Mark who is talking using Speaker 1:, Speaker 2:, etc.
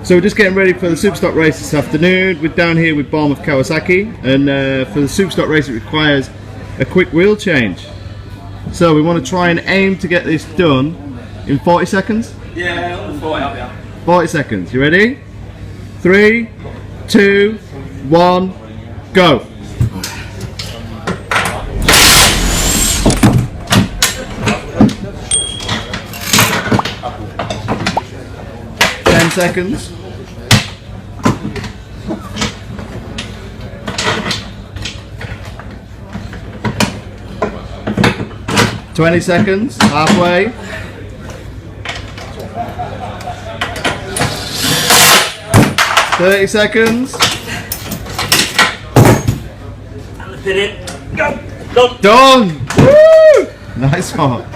Speaker 1: So we're just getting ready for the Superstock race this afternoon. We're down here with Bournemouth Kawasaki, and for the Superstock race it requires a quick wheel change. So we want to try and aim to get this done in 40 seconds?
Speaker 2: Yeah, 40, I'll be out.
Speaker 1: 40 seconds, you ready? 3, 2, 1, go! Seconds. 20 seconds, halfway. 30 seconds.
Speaker 2: And the pin in. Go! Done!
Speaker 1: Done! Woo! Nice one.